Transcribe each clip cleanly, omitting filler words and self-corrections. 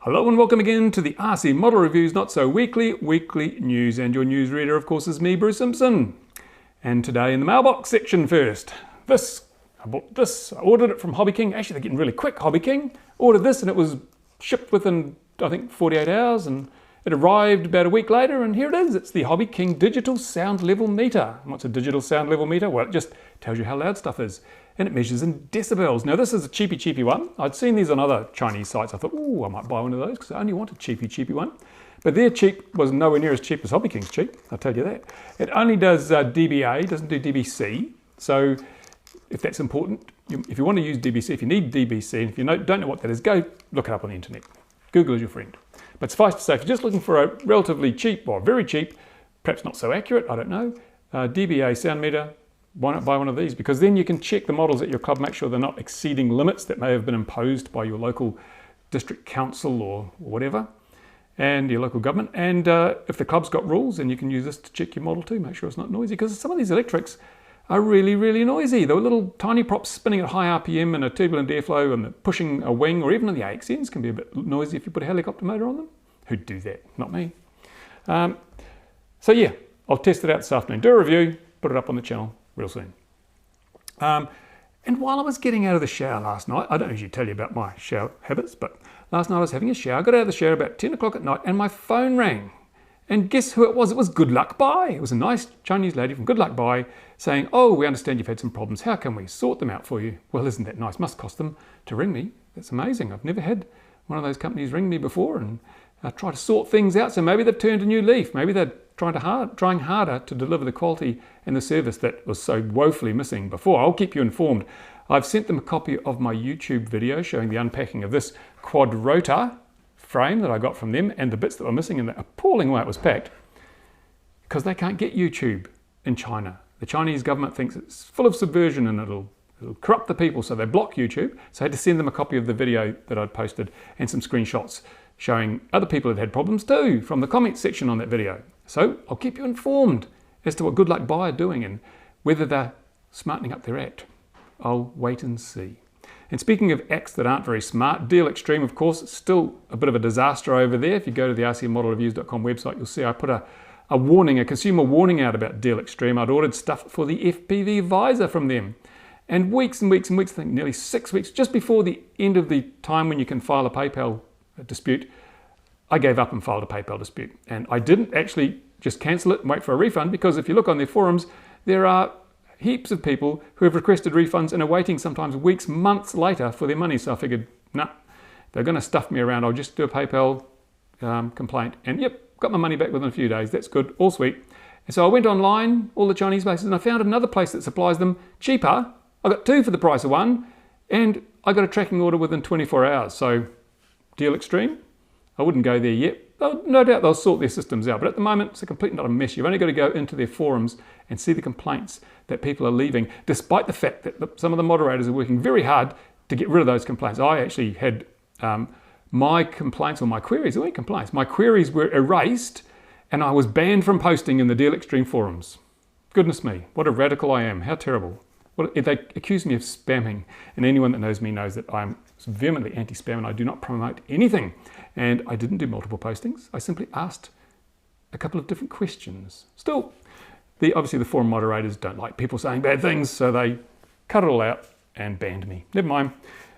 Hello and welcome again to the RC Model Reviews Not So Weekly news, and your newsreader of course is me, Bruce Simpson. And today in the mailbox section first, I bought this, I ordered it from HobbyKing. Actually they're getting really quick, HobbyKing. Ordered this and it was shipped within I think 48 hours and it arrived about a week later, and here it is. It's the HobbyKing Digital Sound Level Meter. And what's a digital sound level meter? Well, it just tells you how loud stuff is. And it measures in decibels. Now this is a cheapy one. I'd seen these on other Chinese sites. I thought, oh, I might buy one of those because I only want a cheapy one. But their cheap was nowhere near as cheap as HobbyKing's cheap, I'll tell you that. It only does dBA, doesn't do dBc. So if that's important, if you want to use dBc, if you need dBc, and if you don't know what that is, go look it up on the internet. Google is your friend. But suffice to say, if you're just looking for a relatively cheap, or very cheap, perhaps not so accurate, I don't know, dBA sound meter, why not buy one of these? Because then you can check the models at your club, make sure they're not exceeding limits that may have been imposed by your local district council or whatever, and your local government. And if the club's got rules, then you can use this to check your model too, make sure it's not noisy, because some of these electrics are really noisy. They're little tiny props spinning at high RPM and a turbulent airflow and pushing a wing, or even on the AXNs can be a bit noisy if you put a helicopter motor on them. Who'd do that? Not me. So yeah, I'll test it out this afternoon. Do a review, put it up on the channel real soon. And while I was getting out of the shower last night, I don't usually tell you about my shower habits, but last night I was having a shower, got out of the shower about 10 o'clock at night and my phone rang. And guess who it was? It was Good Luck Bai. It was a nice Chinese lady from Good Luck Bai saying, oh, we understand you've had some problems. How can we sort them out for you? Well, isn't that nice? Must cost them to ring me. That's amazing. I've never had one of those companies ring me before and try to sort things out. So maybe they've turned a new leaf. Maybe they're trying harder to deliver the quality and the service that was so woefully missing before. I'll keep you informed. I've sent them a copy of my YouTube video showing the unpacking of this quadrotor frame that I got from them and the bits that were missing in the appalling way it was packed, because they can't get YouTube in China. The Chinese government thinks it's full of subversion and it'll corrupt the people, so they block YouTube. So I had to send them a copy of the video that I'd posted and some screenshots showing other people had had problems too from the comments section on that video. So I'll keep you informed as to what Good Luck Bai are doing and whether they're smartening up their act. I'll wait and see. And speaking of acts that aren't very smart, Deal Extreme, of course, it's still a bit of a disaster over there. If you go to the RCModelReviews.com website, you'll see I put a warning, a consumer warning out about Deal Extreme. I'd ordered stuff for the FPV visor from them. And weeks and weeks, I think nearly 6 weeks, just before the end of the time when you can file a PayPal dispute, I gave up and filed a PayPal dispute. And I didn't actually just cancel it and wait for a refund, because if you look on their forums, there are heaps of people who have requested refunds and are waiting sometimes weeks, months later for their money. So I figured, nah, they're going to stuff me around. I'll just do a PayPal complaint. And yep, got my money back within a few days. That's good, all sweet. And so I went online, all the Chinese places, and I found another place that supplies them cheaper. I got two for the price of one, and I got a tracking order within 24 hours. So Deal Extreme, I wouldn't go there yet. No doubt they'll sort their systems out, but at the moment it's a complete not a mess. You've only got to go into their forums and see the complaints that people are leaving, despite the fact that some of the moderators are working very hard to get rid of those complaints. I actually had my complaints, or my queries, my queries were erased and I was banned from posting in the Deal Extreme forums. Goodness me, what a radical I am, how terrible. Well, they accuse me of spamming, and anyone that knows me knows that I'm vehemently anti-spam and I do not promote anything. And I didn't do multiple postings. I simply asked a couple of different questions. Still, obviously the forum moderators don't like people saying bad things, so they cut it all out and banned me. Never mind.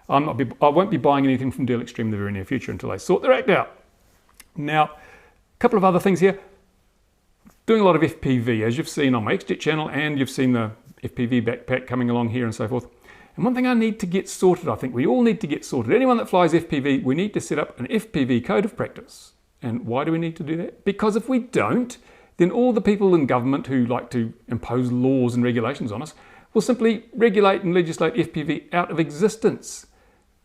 I won't be buying anything from Deal Extreme in the very near future until they sort their act out. Now, a couple of other things here. Doing a lot of FPV, as you've seen on my XJet channel, and you've seen the FPV backpack coming along here and so forth. And one thing I need to get sorted, I think we all need to get sorted. Anyone that flies FPV, we need to set up an FPV Code of Practice. And why do we need to do that? Because if we don't, then all the people in government who like to impose laws and regulations on us will simply regulate and legislate FPV out of existence.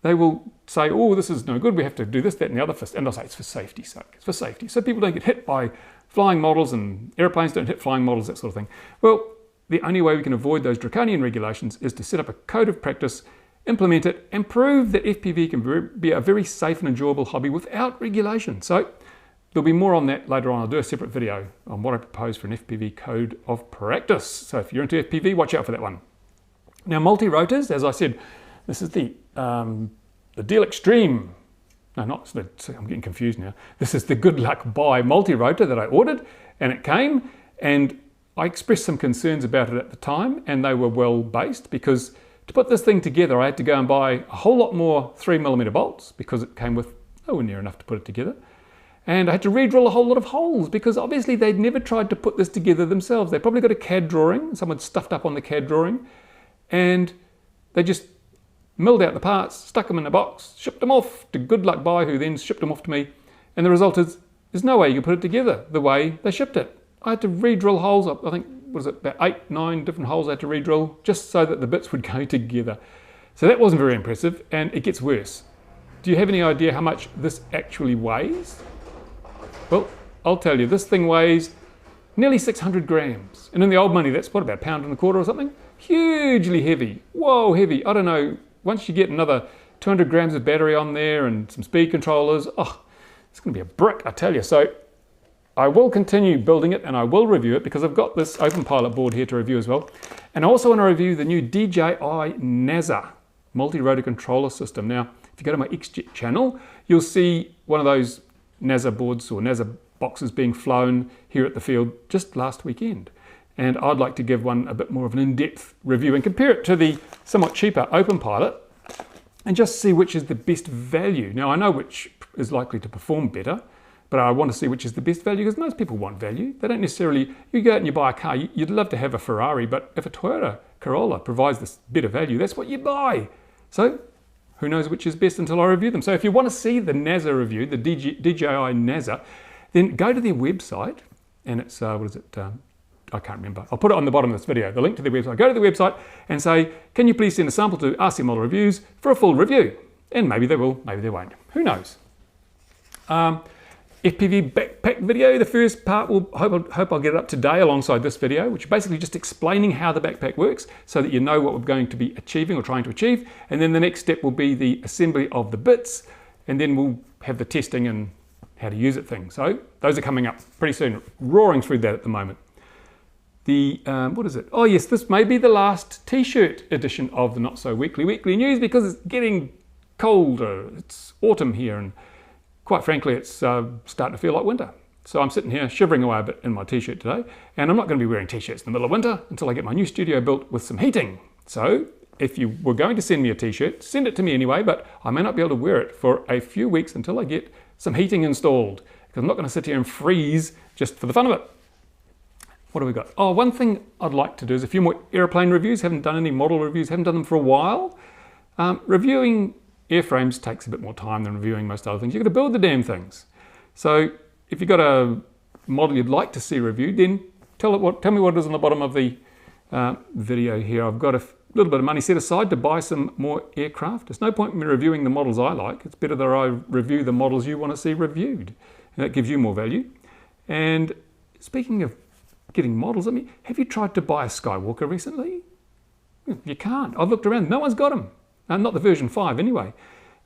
They will say, oh, this is no good, we have to do this, that and the other first. And I'll say, it's for safety's sake, it's for safety. So people don't get hit by flying models and airplanes don't hit flying models, that sort of thing. Well, the only way we can avoid those draconian regulations is to set up a code of practice, implement it, and prove that FPV can be a very safe and enjoyable hobby without regulation. So there'll be more on that later on. I'll do a separate video on what I propose for an FPV Code of Practice. So if you're into FPV, watch out for that one. Now, multi-rotors, as I said, this is the Deal Extreme no, not, I'm getting confused now. This is the Good Luck Buy multi-rotor that I ordered, and it came, and I expressed some concerns about it at the time, and they were well based, because to put this thing together, I had to go and buy a whole lot more 3mm bolts, because it came with nowhere near enough to put it together. And I had to re-drill a whole lot of holes, because obviously they'd never tried to put this together themselves. They probably got a CAD drawing, someone stuffed up on the CAD drawing, and they just milled out the parts, stuck them in a box, shipped them off to Good Luck Buy, who then shipped them off to me. And the result is, there's no way you can put it together the way they shipped it. I had to re-drill holes up, I think, what was it, about 8, 9 different holes I had to re-drill just so that the bits would go together. So that wasn't very impressive, and it gets worse. Do you have any idea how much this actually weighs? Well, I'll tell you, this thing weighs nearly 600 grams. And in the old money, that's what, about £1.25 or something? Hugely heavy. Whoa, heavy. I don't know, once you get another 200 grams of battery on there and some speed controllers, oh, it's going to be a brick, I tell you. So I will continue building it, and I will review it, because I've got this OpenPilot board here to review as well. And I also want to review the new DJI NASA multi-rotor controller system. Now, if you go to my XJet channel, you'll see one of those NASA boards or NASA boxes being flown here at the field just last weekend. And I'd like to give one a bit more of an in-depth review and compare it to the somewhat cheaper OpenPilot and just see which is the best value. Now, I know which is likely to perform better, but I want to see which is the best value, because most people want value. They don't necessarily, you go out and you buy a car, you'd love to have a Ferrari, but if a Toyota Corolla provides this better value, that's what you buy. So who knows which is best until I review them. So if you want to see the NASA review, the DJI NASA, then go to their website, and it's, what is it? I can't remember. I'll put it on the bottom of this video, the link to their website. Go to the website and say, can you please send a sample to RCModelReviews for a full review? And maybe they will, maybe they won't. Who knows? FPV backpack video, the first part, hope I'll get it up today alongside this video, which is basically just explaining how the backpack works so that you know what we're going to be achieving or trying to achieve. And then the next step will be the assembly of the bits, and then we'll have the testing and how to use it thing. So those are coming up pretty soon, roaring through that at the moment. The, what is it? Oh yes, this may be the last t-shirt edition of the Not So Weekly News, because it's getting colder. It's autumn here, and quite frankly, it's starting to feel like winter. So I'm sitting here shivering away a bit in my t-shirt today, and I'm not going to be wearing t-shirts in the middle of winter until I get my new studio built with some heating. So if you were going to send me a t-shirt, send it to me anyway, but I may not be able to wear it for a few weeks until I get some heating installed, because I'm not going to sit here and freeze just for the fun of it. What have we got? Oh, one thing I'd like to do is a few more airplane reviews. Haven't done any model reviews, haven't done them for a while. Reviewing airframes takes a bit more time than reviewing most other things. You've got to build the damn things. So if you've got a model you'd like to see reviewed, then tell me what it is on the bottom of the video here. I've got a little bit of money set aside to buy some more aircraft. There's no point in me reviewing the models I like. It's better that I review the models you want to see reviewed. And that gives you more value. And speaking of getting models, I mean, have you tried to buy a Skywalker recently? You can't. I've looked around. No one's got them. Not the version 5 anyway.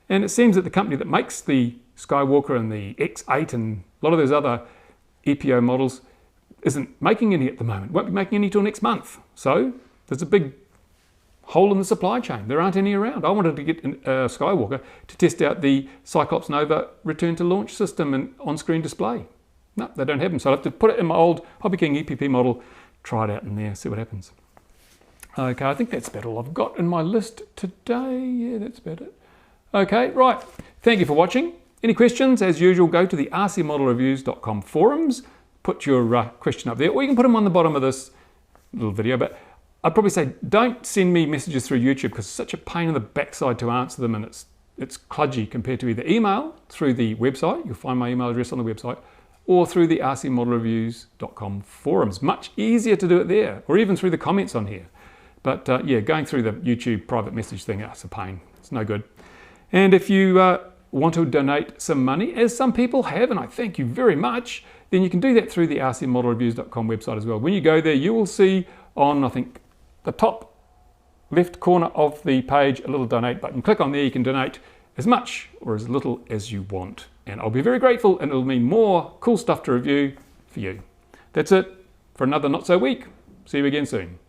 And it seems that the company that makes the Skywalker and the X8 and a lot of those other EPO models isn't making any at the moment. Won't be making any till next month. So there's a big hole in the supply chain. There aren't any around. I wanted to get a Skywalker to test out the Cyclops Nova return to launch system and on-screen display. No, they don't have them. So I'll have to put it in my old HobbyKing EPP model, try it out in there, see what happens. Okay, I think that's about all I've got in my list today. Yeah, that's about it. Okay, right. Thank you for watching. Any questions? As usual, go to the RCModelReviews.com forums, put your question up there, or you can put them on the bottom of this little video. But I'd probably say don't send me messages through YouTube, because it's such a pain in the backside to answer them, and it's kludgy compared to either email through the website. You'll find my email address on the website, or through the RCModelReviews.com forums. Much easier to do it there, or even through the comments on here. But yeah, going through the YouTube private message thing, it's a pain. It's no good. And if you want to donate some money, as some people have, and I thank you very much, then you can do that through the RCModelReviews.com website as well. When you go there, you will see on, I think, the top left corner of the page, a little donate button. Click on there, you can donate as much or as little as you want. And I'll be very grateful, and it'll mean more cool stuff to review for you. That's it for another Not So Week. See you again soon.